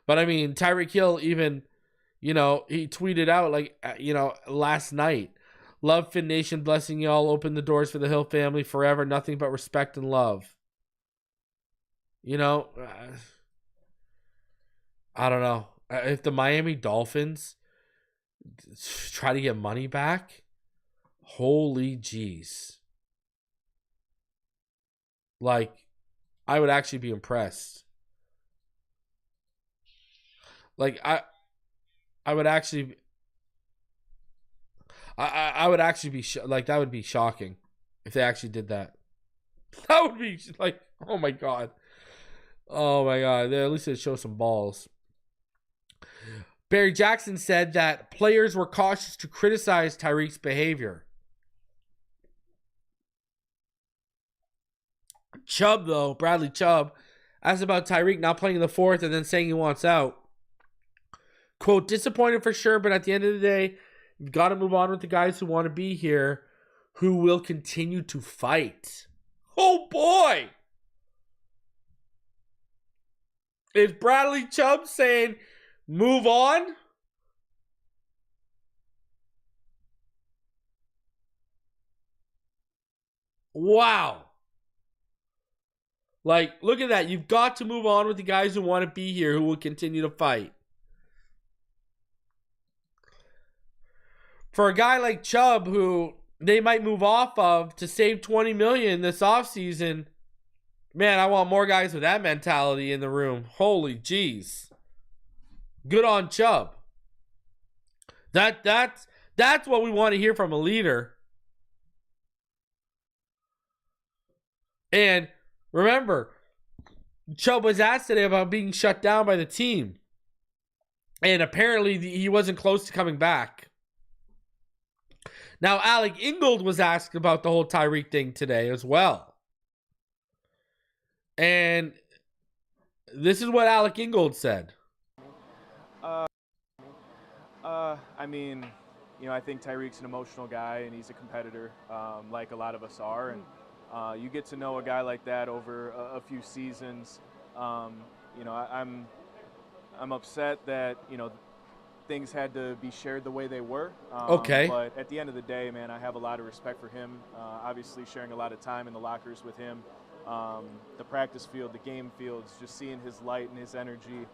But I mean, Tyreek Hill even, he tweeted out last night. Love Fin Nation, blessing y'all. Open the doors for the Hill family forever. Nothing but respect and love. I don't know. If the Miami Dolphins try to get money back, holy jeez. I would actually be impressed. I would actually be that would be shocking if they actually did that. That would be oh my god. Oh my god. At least they'd show some balls. Barry Jackson said that players were cautious to criticize Tyreek's behavior. Chubb, though, Bradley Chubb, asked about Tyreek not playing in the fourth and then saying he wants out. Quote, disappointed for sure, but at the end of the day, you've got to move on with the guys who want to be here, who will continue to fight. Oh, boy! Is Bradley Chubb saying, move on? Wow. Like, look at that. You've got to move on with the guys who want to be here, who will continue to fight. For a guy like Chubb, who they might move off of to save $20 million this offseason, man, I want more guys with that mentality in the room. Holy jeez. Good on Chubb. That's what we want to hear from a leader. And remember, Chubb was asked today about being shut down by the team. And apparently he wasn't close to coming back. Now, Alec Ingold was asked about the whole Tyreek thing today as well. And this is what Alec Ingold said. I mean, I think Tyreek's an emotional guy and he's a competitor, like a lot of us are. And you get to know a guy like that over a few seasons. I'm upset that things had to be shared the way they were. Okay. But at the end of the day, man, I have a lot of respect for him. Obviously, sharing a lot of time in the lockers with him, the practice field, the game fields, just seeing his light and his energy.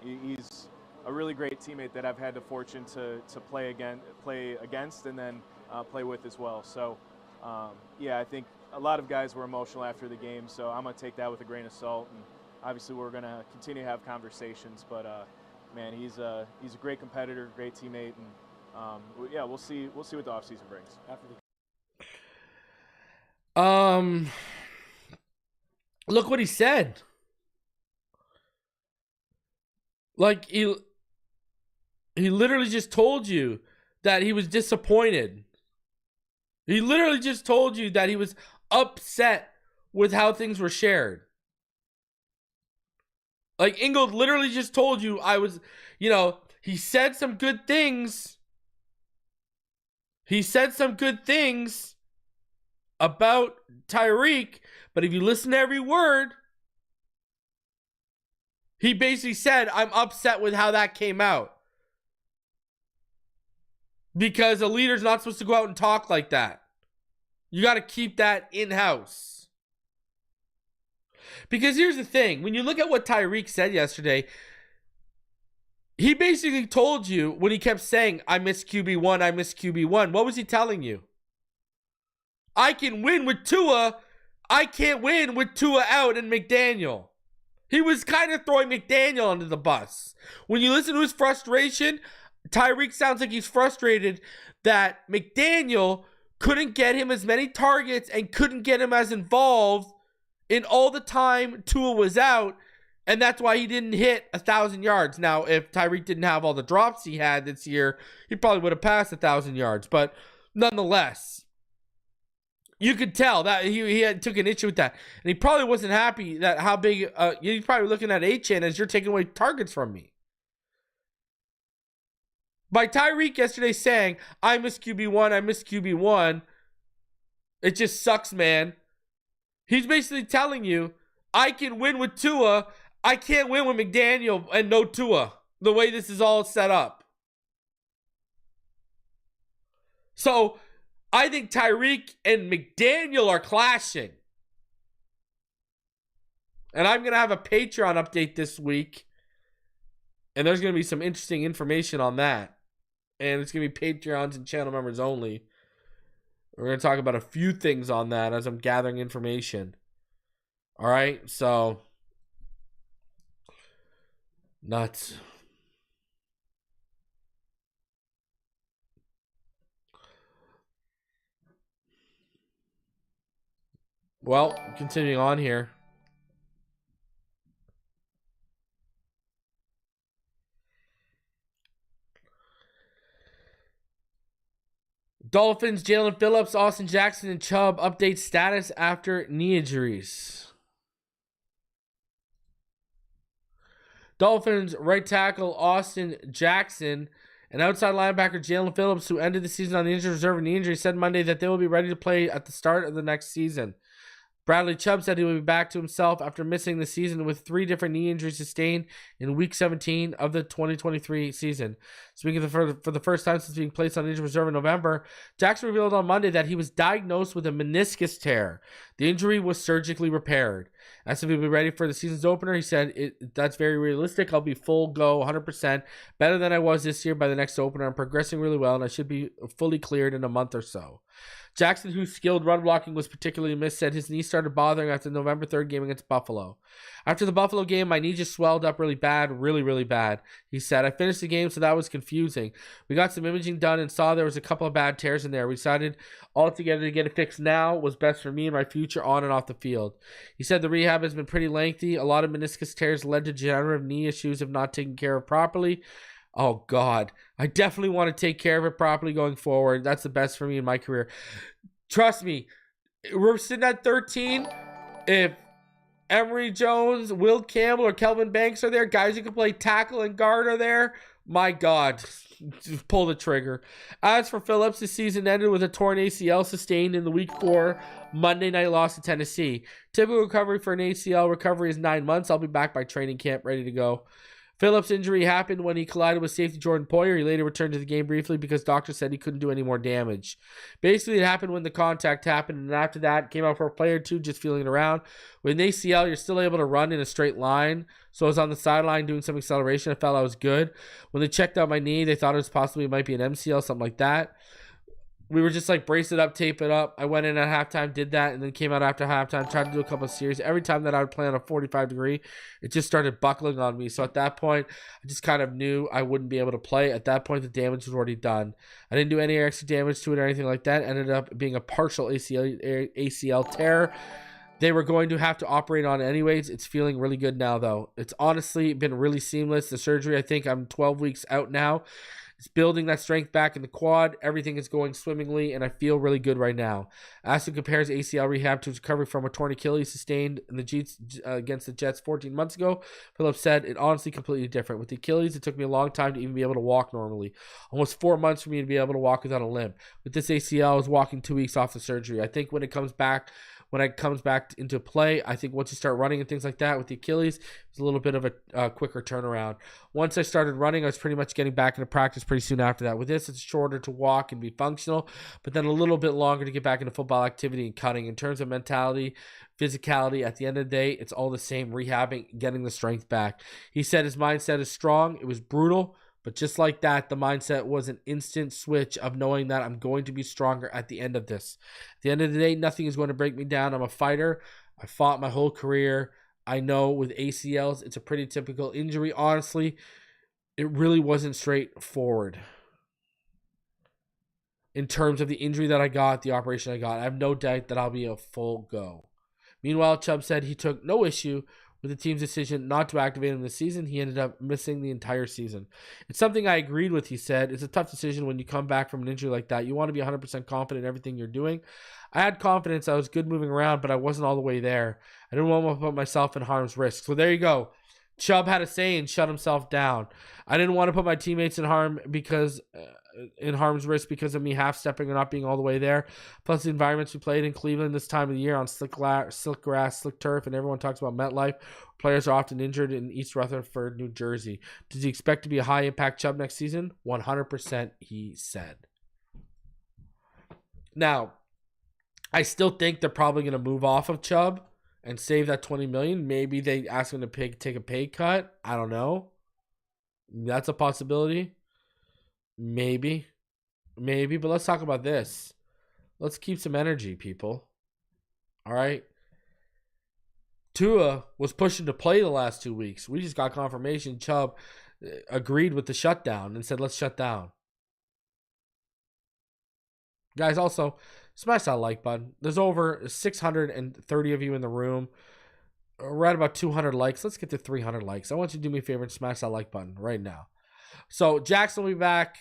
He's a really great teammate that I've had the fortune to play against, and then play with as well. So, I think a lot of guys were emotional after the game. So I'm gonna take that with a grain of salt, and obviously we're gonna continue to have conversations. But man, he's a great competitor, great teammate, and we'll see what the offseason brings. Look what he said. Like, he literally just told you that he was disappointed. He literally just told you that he was upset with how things were shared. Like, Ingold literally just told you he said some good things. He said some good things about Tyreek, but if you listen to every word, he basically said, I'm upset with how that came out. Because a leader's not supposed to go out and talk like that. You got to keep that in-house. Because here's the thing. When you look at what Tyreek said yesterday, he basically told you when he kept saying, I miss QB1, I miss QB1. What was he telling you? I can win with Tua. I can't win with Tua out and McDaniel. He was kind of throwing McDaniel under the bus. When you listen to his frustration, Tyreek sounds like he's frustrated that McDaniel couldn't get him as many targets and couldn't get him as involved in all the time Tua was out, and that's why he didn't hit 1,000 yards. Now, if Tyreek didn't have all the drops he had this year, he probably would have passed 1,000 yards. But nonetheless, you could tell that he took an issue with that. And he probably wasn't happy that how big, he's probably looking at HN as you're taking away targets from me. By Tyreek yesterday saying, I miss QB1, I miss QB1, it just sucks, man. He's basically telling you, I can win with Tua, I can't win with McDaniel and no Tua, the way this is all set up. So, I think Tyreek and McDaniel are clashing. And I'm going to have a Patreon update this week. And there's going to be some interesting information on that. And it's going to be Patreons and channel members only. We're going to talk about a few things on that as I'm gathering information. All right, so nuts. Well, continuing on here. Dolphins, Jalen Phillips, Austin Jackson, and Chubb update status after knee injuries. Dolphins right tackle Austin Jackson and outside linebacker Jalen Phillips, who ended the season on the injured reserve and knee injury, said Monday that they will be ready to play at the start of the next season. Bradley Chubb said he will be back to himself after missing the season with 3 different knee injuries sustained in Week 17 of the 2023 season. Speaking for the first time since being placed on injured reserve in November, Jackson revealed on Monday that he was diagnosed with a meniscus tear. The injury was surgically repaired. As if he'll be ready for the season's opener, he said, that's very realistic. I'll be full go, 100%, better than I was this year by the next opener. I'm progressing really well, and I should be fully cleared in a month or so. Jackson, whose skilled run blocking was particularly missed, said his knee started bothering after the November 3rd game against Buffalo. After the Buffalo game, my knee just swelled up really bad, really bad. He said, I finished the game, so that was confusing. We got some imaging done and saw there was a couple of bad tears in there. We decided altogether to get it fixed now was best for me and my future on and off the field. He said the rehab has been pretty lengthy. A lot of meniscus tears led to degenerative knee issues if not taken care of properly. Oh, God. I definitely want to take care of it properly going forward. That's the best for me in my career. Trust me, we're sitting at 13. If Emory Jones, Will Campbell, or Kelvin Banks are there, guys who can play tackle and guard are there, my God, just pull the trigger. As for Phillips, the season ended with a torn ACL sustained in the Week 4 Monday night loss to Tennessee. Typical recovery for an ACL recovery is 9 months. I'll be back by training camp, ready to go. Phillips' injury happened when he collided with safety Jordan Poyer. He later returned to the game briefly because doctors said he couldn't do any more damage. Basically, it happened when the contact happened, and after that, came out for a play or two just feeling it around. With an ACL, you're still able to run in a straight line, so I was on the sideline doing some acceleration. I felt I was good. When they checked out my knee, they thought it might be an MCL, something like that. We were just like, brace it up, tape it up. I went in at halftime, did that, and then came out after halftime, tried to do a couple of series. Every time that I would play on a 45 degree, it just started buckling on me. So at that point, I just kind of knew I wouldn't be able to play. At that point, the damage was already done. I didn't do any extra damage to it or anything like that. It ended up being a partial ACL tear. They were going to have to operate on it anyways. It's feeling really good now, though. It's honestly been really seamless. The surgery, I think I'm 12 weeks out now. It's building that strength back in the quad. Everything is going swimmingly, and I feel really good right now. Aston compares ACL rehab to his recovery from a torn Achilles sustained in the Jets, against the Jets 14 months ago. Phillips said, it honestly completely different. With the Achilles, it took me a long time to even be able to walk normally. Almost 4 months for me to be able to walk without a limp. With this ACL, I was walking 2 weeks off the surgery. I think when it comes back into play, I think once you start running and things like that with the Achilles, it's a little bit of a quicker turnaround. Once I started running, I was pretty much getting back into practice pretty soon after that. With this, it's shorter to walk and be functional, but then a little bit longer to get back into football activity and cutting. In terms of mentality, physicality, at the end of the day, it's all the same, rehabbing, getting the strength back. He said his mindset is strong. It was brutal, but just like that, the mindset was an instant switch of knowing that I'm going to be stronger at the end of this. At the end of the day, nothing is going to break me down. I'm a fighter. I fought my whole career. I know with ACLs, it's a pretty typical injury. Honestly, it really wasn't straightforward in terms of the injury that I got, the operation I got. I have no doubt that I'll be a full go. Meanwhile, Chubb said he took no issue with the team's decision not to activate him this season. He ended up missing the entire season. It's something I agreed with, he said. It's a tough decision when you come back from an injury like that. You want to be 100% confident in everything you're doing. I had confidence. I was good moving around, but I wasn't all the way there. I didn't want to put myself in harm's risk. So there you go. Chubb had a say and shut himself down. I didn't want to put my teammates in harm's risk because of me half-stepping or not being all the way there. Plus, the environments we played in Cleveland this time of the year on slick grass, slick turf, and everyone talks about MetLife. Players are often injured in East Rutherford, New Jersey. Does he expect to be a high-impact Chubb next season? 100%, he said. Now, I still think they're probably going to move off of Chubb and save that $20 million. Maybe they ask him to take a pay cut. I don't know. That's a possibility. Maybe, but let's talk about this. Let's keep some energy, people. All right. Tua was pushing to play the last 2 weeks. We just got confirmation Chubb agreed with the shutdown and said, let's shut down. Guys, also, smash that like button. There's over 630 of you in the room. We're at about 200 likes. Let's get to 300 likes. I want you to do me a favor and smash that like button right now. So Jackson will be back.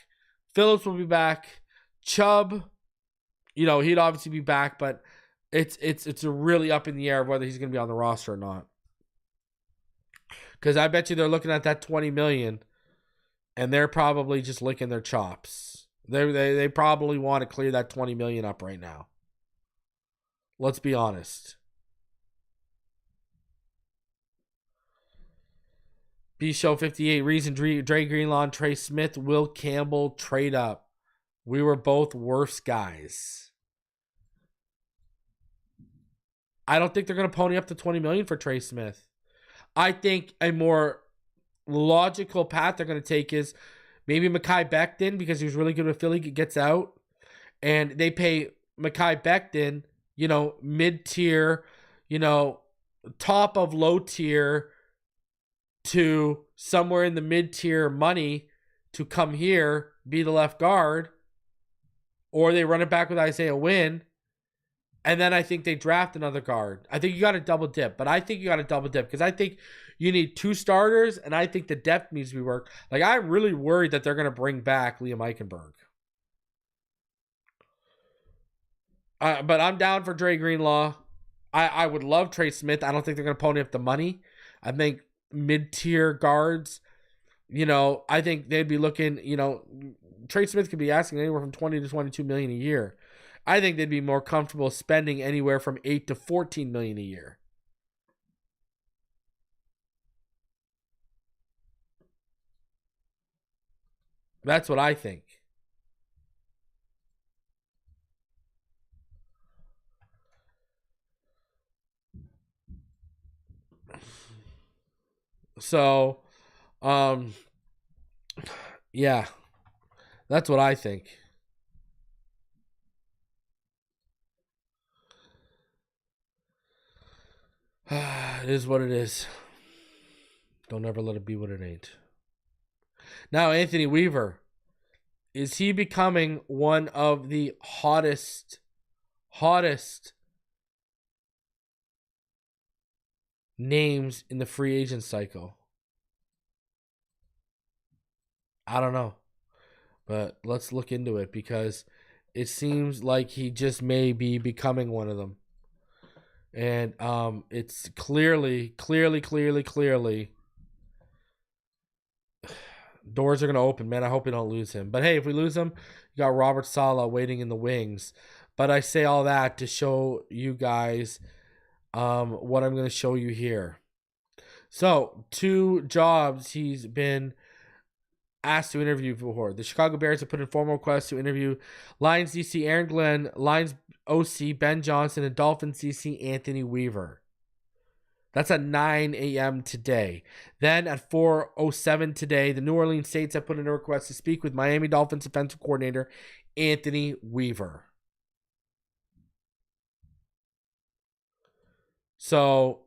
Phillips will be back. Chubb, he'd obviously be back, but it's really up in the air of whether he's going to be on the roster or not. Because I bet you they're looking at that $20 million, and they're probably just licking their chops. They probably want to clear that $20 million up right now. Let's be honest. B Show 58 reason Dre Greenlaw and Trey Smith, Will Campbell trade up. We were both worse guys. I don't think they're going to pony up to $20 million for Trey Smith. I think a more logical path they're going to take is maybe Mekhi Becton, because he was really good with Philly, gets out, and they pay Mekhi Becton, mid-tier, top of low tier to somewhere in the mid-tier money to come here, be the left guard, or they run it back with Isaiah Wynn, and then I think they draft another guard. I think you got to double dip, but I think you got to double dip because I think you need 2 starters, and I think the depth needs to be worked. Like, I'm really worried that they're going to bring back Liam Eichenberg. But I'm down for Dre Greenlaw. I would love Trey Smith. I don't think they're going to pony up the money. I think mid-tier guards, I think they'd be looking, Trey Smith could be asking anywhere from 20 to 22 million a year. I think they'd be more comfortable spending anywhere from 8 to 14 million a year. That's what I think. So, yeah, that's what I think. It is what it is. Don't ever let it be what it ain't. Now, Anthony Weaver, is he becoming one of the hottest names in the free agent cycle? I don't know, but let's look into it because it seems like he just may be becoming one of them. And it's clearly doors are going to open, man. I hope we don't lose him. But hey, if we lose him, you got Robert Saleh waiting in the wings. But I say all that to show you guys what I'm going to show you here. So, 2 jobs he's been asked to interview for. The Chicago Bears have put in formal requests to interview Lions DC Aaron Glenn, Lions OC Ben Johnson, and Dolphins DC Anthony Weaver. That's at 9 a.m. today. Then at 4:07 today, the New Orleans Saints have put in a request to speak with Miami Dolphins defensive coordinator Anthony Weaver. So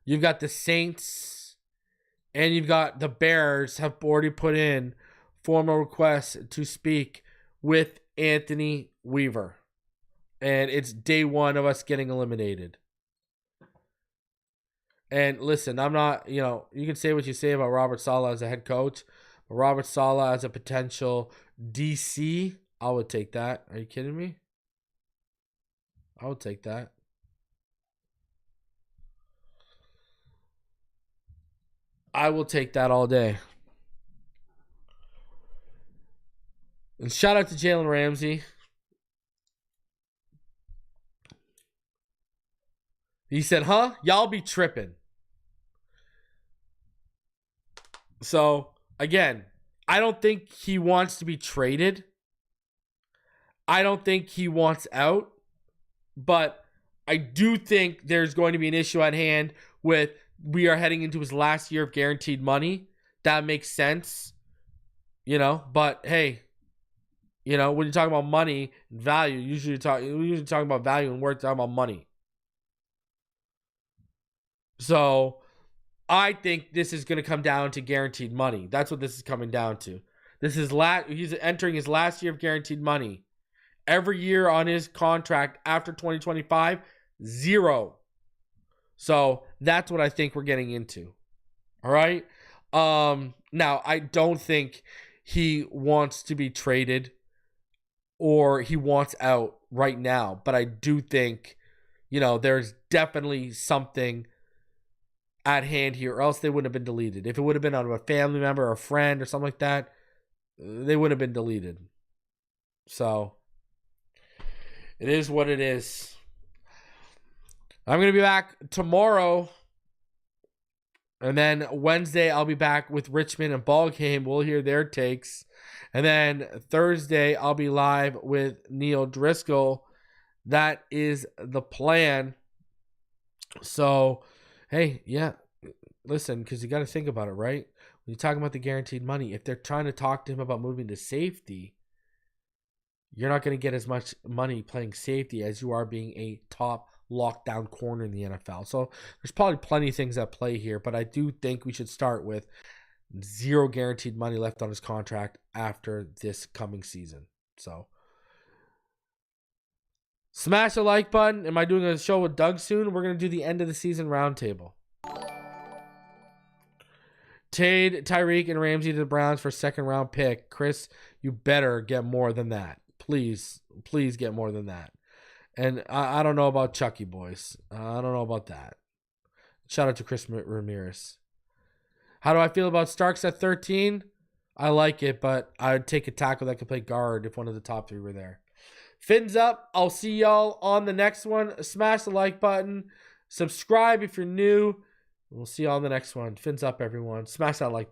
you've got the Saints and you've got the Bears have already put in formal requests to speak with Anthony Weaver. And it's day 1 of us getting eliminated. And listen, I'm not, you can say what you say about Robert Saleh as a head coach, but Robert Saleh as a potential DC, I would take that. Are you kidding me? I would take that. I will take that all day. And shout out to Jalen Ramsey. He said, y'all be tripping. So, again, I don't think he wants to be traded. I don't think he wants out. But I do think there's going to be an issue at hand with we are heading into his last year of guaranteed money. That makes sense. But hey, when you're talking about money and value, we're usually talking about value and we're talking about money. So I think this is going to come down to guaranteed money. That's what this is coming down to. He's entering his last year of guaranteed money. Every year on his contract after 2025, 0. So that's what I think we're getting into. All right. Now I don't think he wants to be traded or he wants out right now, but I do think, there's definitely something at hand here, or else they wouldn't have been deleted. If it would have been on a family member or a friend or something like that, they wouldn't have been deleted. So it is what it is. I'm going to be back tomorrow And then Wednesday, I'll be back with Richmond and Ball Game. We'll hear their takes. And then Thursday, I'll be live with Neil Driscoll. That is the plan. So, hey, yeah, listen, because you got to think about it, right? When you're talking about the guaranteed money, if they're trying to talk to him about moving to safety, you're not going to get as much money playing safety as you are being a top lockdown corner in the NFL. So there's probably plenty of things at play here, but I do think we should start with zero guaranteed money left on his contract after this coming season. So smash the like button. Am I doing a show with Doug soon? We're going to do the end of the season roundtable. Trade Tyreek and Ramsey to the Browns for second round pick. Chris, you better get more than that. Please get more than that. And I don't know about Chucky, boys. I don't know about that. Shout out to Chris Ramirez. How do I feel about Starks at 13? I like it, but I would take a tackle that could play guard if one of the top 3 were there. Fins up. I'll see y'all on the next one. Smash the like button. Subscribe if you're new. We'll see y'all on the next one. Fins up, everyone. Smash that like button.